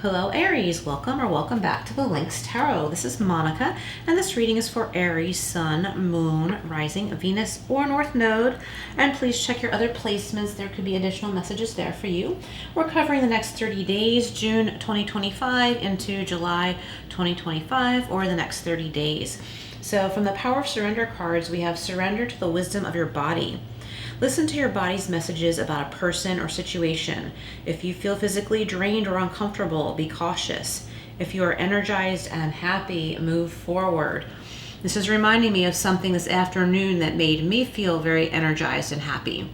Hello Aries, welcome back to the Lynx Tarot. This is Monica, and this reading is for Aries, Sun, Moon, Rising, Venus, or North Node. And please check your other placements. There could be additional messages there for you. We're covering the next 30 days, June 2025 into July 2025, or the next 30 days. So from the Power of Surrender cards, we have surrender to the wisdom of your body. Listen to your body's messages about a person or situation. If you feel physically drained or uncomfortable, be cautious. If you are energized and happy, move forward. This is reminding me of something this afternoon that made me feel very energized and happy.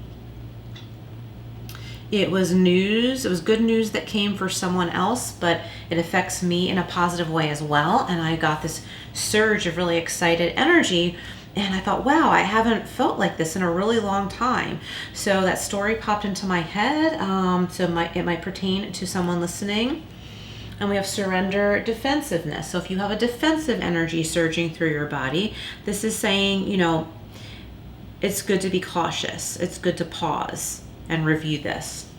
It was news. It was good news that came for someone else, but it affects me in a positive way as well. And I got this surge of really excited energy. And I thought, wow, I haven't felt like this in a really long time. So that story popped into my head. It might pertain to someone listening. And we have surrender, defensiveness. So if you have a defensive energy surging through your body, this is saying, it's good to be cautious. It's good to pause and review this.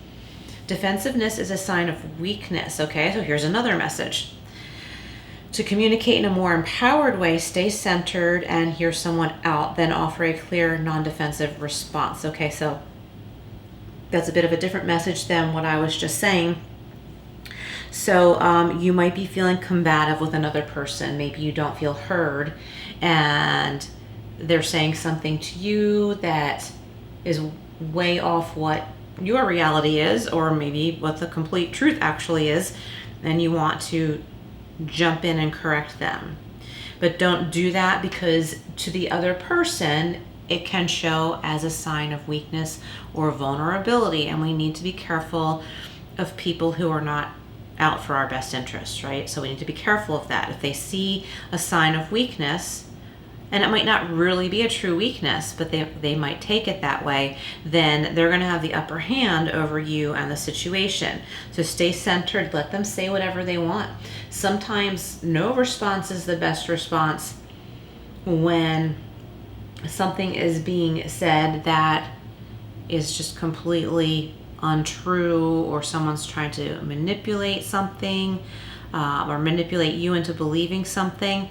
Defensiveness is a sign of weakness. Okay, so here's another message. To communicate in a more empowered way, stay centered and hear someone out, then offer a clear, non-defensive response. Okay, so that's a bit of a different message than what I was just saying. So you might be feeling combative with another person. Maybe you don't feel heard and they're saying something to you that is way off what your reality is, or maybe what the complete truth actually is, and you want to jump in and correct them. But don't do that, because to the other person it can show as a sign of weakness or vulnerability, and we need to be careful of people who are not out for our best interests, right? So we need to be careful of that. If they see a sign of weakness, and it might not really be a true weakness, but they might take it that way, then they're going to have the upper hand over you and the situation. So stay centered. Let them say whatever they want. Sometimes no response is the best response when something is being said that is just completely untrue, or someone's trying to manipulate something or manipulate you into believing something.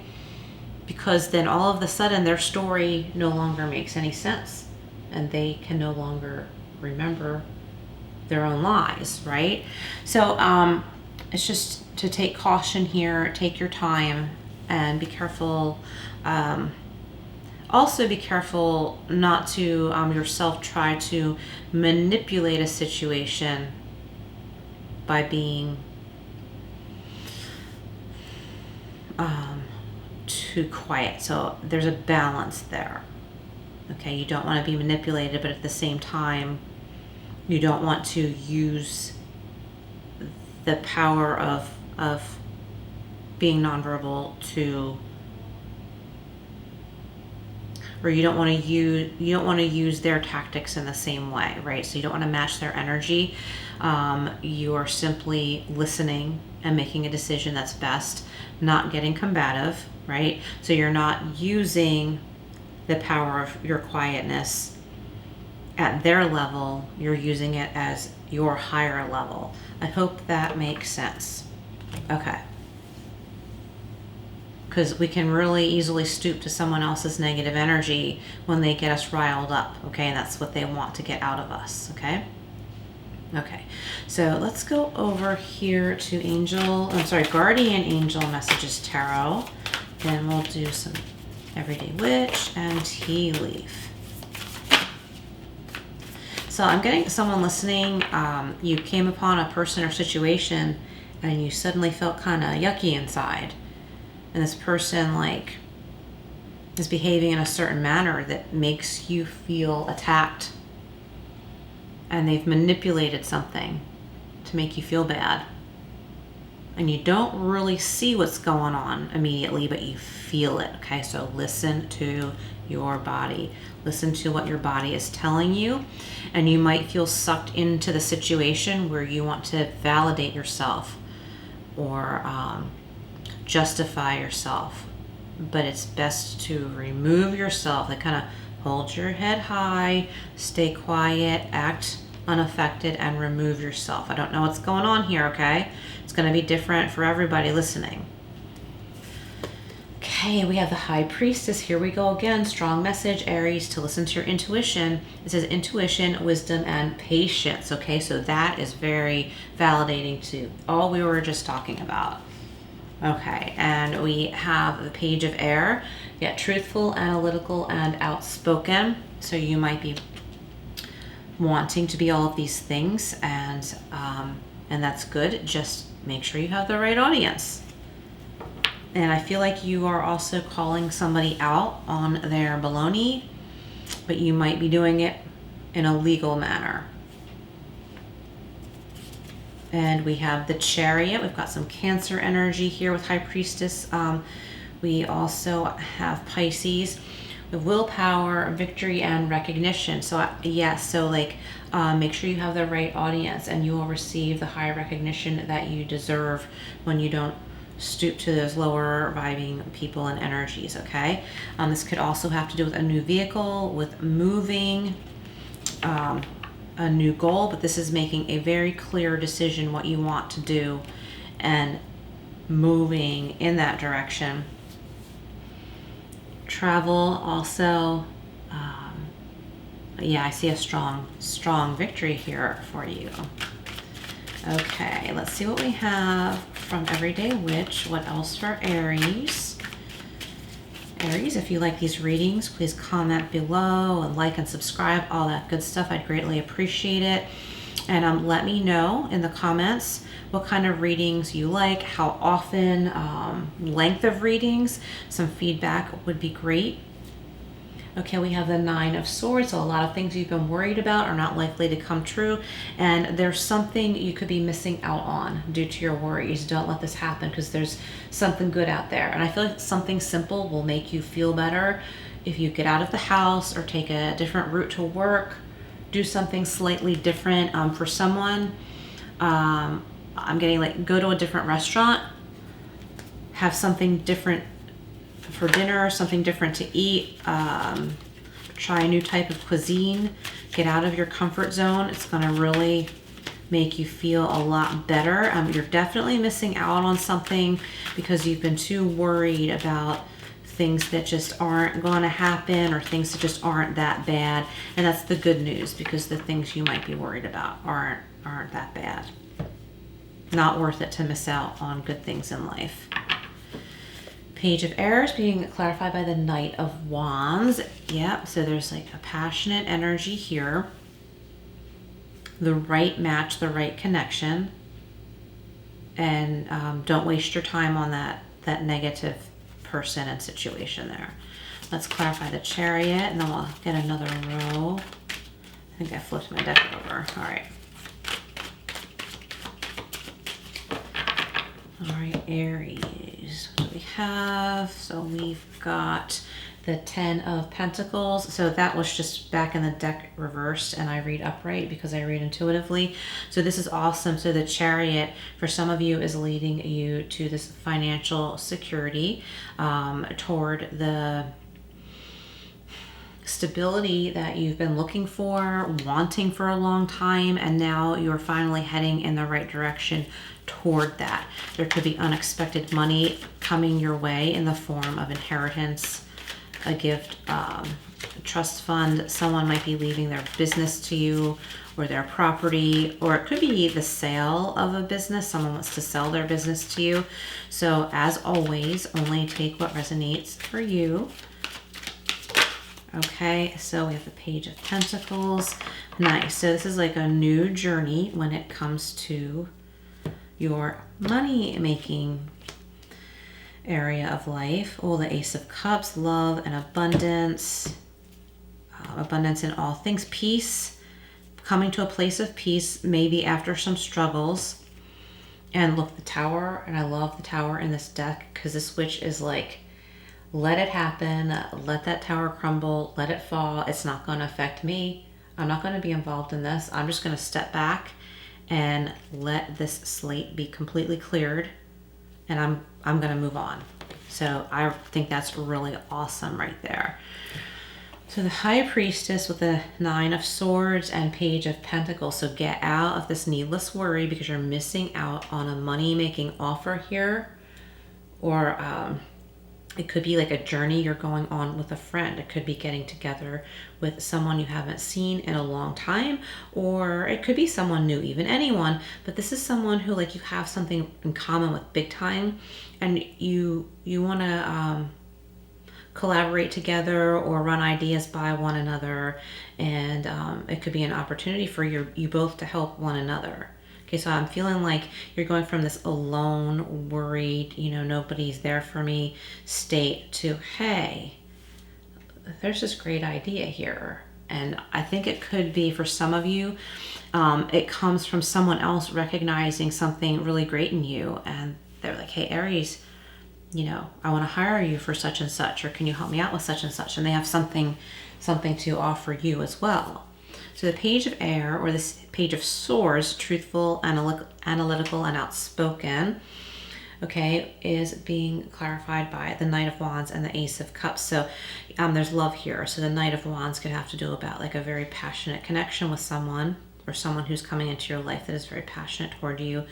Because then all of a sudden their story no longer makes any sense and they can no longer remember their own lies, right? So it's just to take caution here, take your time and be careful. Also be careful not to yourself try to manipulate a situation by being too quiet. So there's a balance there. Okay, you don't want to be manipulated, but at the same time, you don't want to use the power of being nonverbal to, or you don't want to use their tactics in the same way, right? So you don't want to match their energy. You are simply listening and making a decision that's best, not getting combative, right? So you're not using the power of your quietness at their level. You're using it as your higher level. I hope that makes sense. Okay. Because we can really easily stoop to someone else's negative energy when they get us riled up, okay? And that's what they want to get out of us, okay? Okay, so let's go over here to Guardian Angel Messages Tarot. Then we'll do some Everyday Witch and Tea Leaf. So I'm getting someone listening. You came upon a person or situation and you suddenly felt kind of yucky inside. And this person is behaving in a certain manner that makes you feel attacked. And they've manipulated something to make you feel bad. And you don't really see what's going on immediately, but you feel it, okay? So listen to your body. Listen to what your body is telling you. And you might feel sucked into the situation where you want to validate yourself or justify yourself. But it's best to remove yourself. Kind of hold your head high, stay quiet, act unaffected and remove yourself. I don't know what's going on here, okay? It's going to be different for everybody listening. Okay, we have the High Priestess. Here we go again. Strong message, Aries, to listen to your intuition. It says intuition, wisdom, and patience. Okay, so that is very validating to all we were just talking about. Okay, and we have the Page of Air. Yeah, truthful, analytical, and outspoken. So you might be wanting to be all of these things, and that's good. Just make sure you have the right audience. And I feel like you are also calling somebody out on their baloney, but you might be doing it in a legal manner. And we have the Chariot. We've got some Cancer energy here with High Priestess. We also have Pisces with willpower, victory, and recognition. So yes, so like make sure you have the right audience, and you will receive the high recognition that you deserve when you don't stoop to those lower vibing people and energies. Okay, this could also have to do with a new vehicle, with moving, a new goal, but this is making a very clear decision what you want to do and moving in that direction. Travel also, yeah, I see a strong victory here for you. Okay, let's see what we have from Everyday Witch. What else for Aries? Aries, if you like these readings, please comment below and like and subscribe, all that good stuff. I'd greatly appreciate it. And let me know in the comments what kind of readings you like, how often, length of readings. Some feedback would be great. Okay, we have the Nine of Swords. So a lot of things you've been worried about are not likely to come true. And there's something you could be missing out on due to your worries. Don't let this happen, because there's something good out there. And I feel like something simple will make you feel better. If you get out of the house or take a different route to work, do something slightly different. For someone, I'm getting like go to a different restaurant, have something different for dinner, something different to eat, try a new type of cuisine, get out of your comfort zone. It's going to really make you feel a lot better. You're definitely missing out on something because you've been too worried about things that just aren't going to happen, or things that just aren't that bad. And that's the good news, because the things you might be worried about aren't that bad. Not worth it to miss out on good things in life. Page of Air is being clarified by the Knight of Wands. Yep, so there's like a passionate energy here. The right match, the right connection. And don't waste your time on that negative person and situation there. Let's clarify the Chariot, and then we'll get another row. I think I flipped my deck over. All right. All right, Aries. What do we have? So we've got the Ten of Pentacles. So that was just back in the deck reversed, and I read upright because I read intuitively. So this is awesome. So the Chariot for some of you is leading you to this financial security, toward the stability that you've been looking for, wanting for a long time, and now you're finally heading in the right direction toward that. There could be unexpected money coming your way in the form of inheritance, a gift, a trust fund. Someone might be leaving their business to you, or their property, or it could be the sale of a business. Someone wants to sell their business to you. So as always, only take what resonates for you. Okay, so we have the Page of Pentacles. Nice. So this is like a new journey when it comes to your money making area of life. Oh, the Ace of Cups, love and abundance. Abundance in all things. Peace. Coming to a place of peace, maybe after some struggles. And look, the Tower, and I love the Tower in this deck, because this witch is like, let it happen, let that tower crumble, let it fall. It's not going to affect me. I'm not going to be involved in this. I'm just going to step back and let this slate be completely cleared, and I'm going to move on. So I think that's really awesome right there. So the High Priestess with the Nine of Swords and Page of Pentacles. So get out of this needless worry because you're missing out on a money-making offer here. Or it could be like a journey you're going on with a friend. It could be getting together with someone you haven't seen in a long time. Or it could be someone new, even anyone. But this is someone who like you have something in common with big time. And you want to... collaborate together or run ideas by one another, and it could be an opportunity for you both to help one another. Okay, so I'm feeling like you're going from this alone, worried, nobody's there for me state to, hey, there's this great idea here. And I think it could be for some of you, it comes from someone else recognizing something really great in you, and they're like, hey, Aries, I want to hire you for such and such, or can you help me out with such and such? And they have something to offer you as well. So the Page of Air, or this Page of Swords, truthful, analytical, and outspoken, okay, is being clarified by the Knight of Wands and the Ace of Cups. So there's love here. So the Knight of Wands could have to do about like a very passionate connection with someone, or someone who's coming into your life that is very passionate toward you.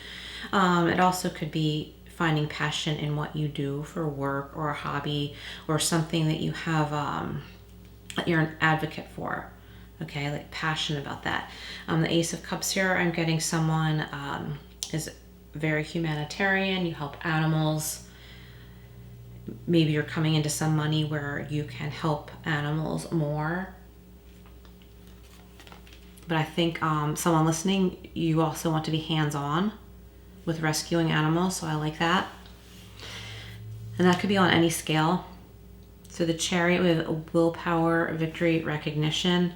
It also could be finding passion in what you do for work or a hobby or something that you have, that you're an advocate for. Okay, like passion about that. The Ace of Cups here, I'm getting someone is very humanitarian. You help animals. Maybe you're coming into some money where you can help animals more. But I think someone listening, you also want to be hands-on with rescuing animals, so I like that. And that could be on any scale. So the Chariot with willpower, victory, recognition.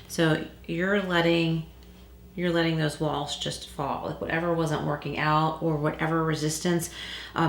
So you're letting those walls just fall. Like whatever wasn't working out or whatever resistance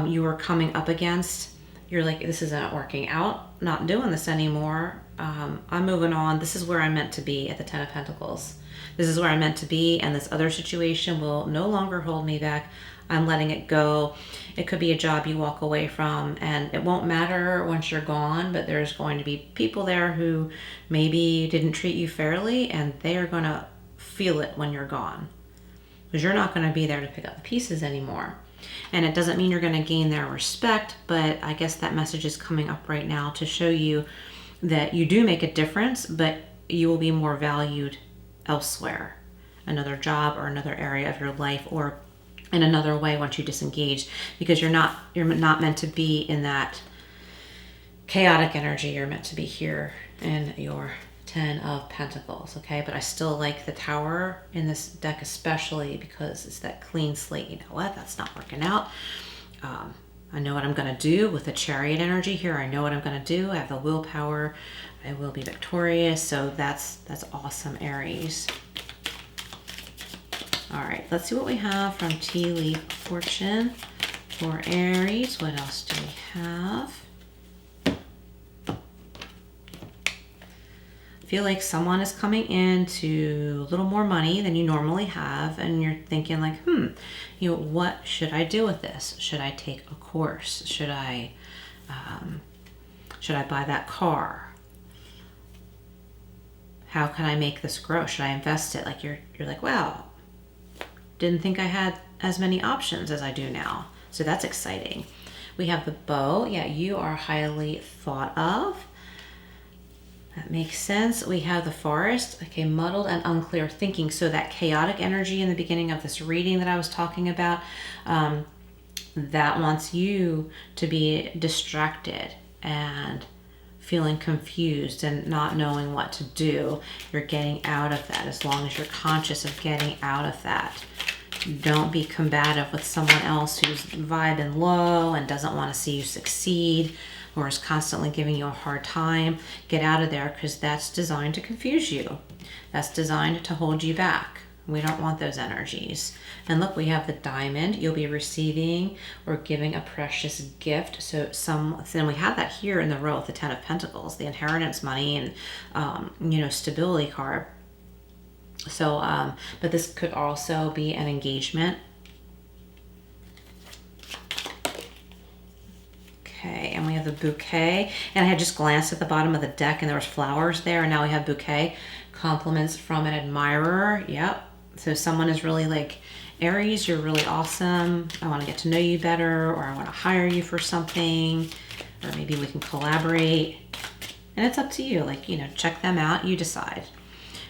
you were coming up against, you're like, this isn't working out, not doing this anymore. I'm moving on. This is where I'm meant to be at the Ten of Pentacles. This is where I'm meant to be, and this other situation will no longer hold me back. I'm letting it go. It could be a job you walk away from, and it won't matter once you're gone, but there's going to be people there who maybe didn't treat you fairly, and they are going to feel it when you're gone, because you're not going to be there to pick up the pieces anymore. And it doesn't mean you're going to gain their respect, but I guess that message is coming up right now to show you that you do make a difference, but you will be more valued elsewhere, another job or another area of your life, or in another way once you disengage, because you're not meant to be in that chaotic energy. You're meant to be here in your Ten of Pentacles. Okay, but I still like the Tower in this deck, especially because it's that clean slate. You know what, that's not working out. I know what I'm going to do with the Chariot energy here. I know what I'm going to do. I have the willpower. I will be victorious. So that's awesome, Aries. All right, let's see what we have from Tea Leaf Fortune for Aries. What else do we have? I feel like someone is coming into a little more money than you normally have, and you're thinking like, what should I do with this? Should I take a course? Should I buy that car? How can I make this grow? Should I invest it? Like you're like, wow, didn't think I had as many options as I do now. So that's exciting. We have the Bow. Yeah, you are highly thought of. That makes sense. We have the Forest. Okay, muddled and unclear thinking. So that chaotic energy in the beginning of this reading that I was talking about, that wants you to be distracted and feeling confused and not knowing what to do. You're getting out of that as long as you're conscious of getting out of that. Don't be combative with someone else who's vibing low and doesn't want to see you succeed, or is constantly giving you a hard time. Get out of there, because that's designed to confuse you. That's designed to hold you back. We don't want those energies. And look, we have the Diamond. You'll be receiving or giving a precious gift. So then we have that here in the row with the Ten of Pentacles, the inheritance money and stability card. So, but this could also be an engagement. Okay, and we have the bouquet. And I had just glanced at the bottom of the deck and there was flowers there. And now we have bouquet. Compliments from an admirer. Yep. So someone is really like, Aries, you're really awesome. I want to get to know you better, or I want to hire you for something, or maybe we can collaborate. And it's up to you. Like, you know, check them out. You decide.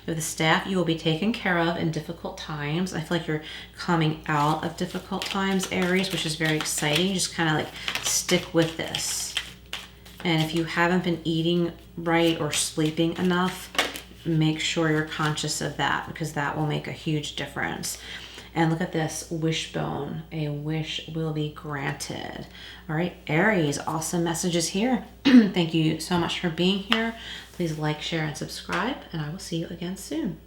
With the staff, you will be taken care of in difficult times. I feel like you're coming out of difficult times, Aries, which is very exciting. Just kind of like stick with this. And if you haven't been eating right or sleeping enough, make sure you're conscious of that, because that will make a huge difference. And look at this, wishbone. A wish will be granted. All right, Aries, awesome messages here. Thank you so much for being here. Please like, share, and subscribe, and I will see you again soon.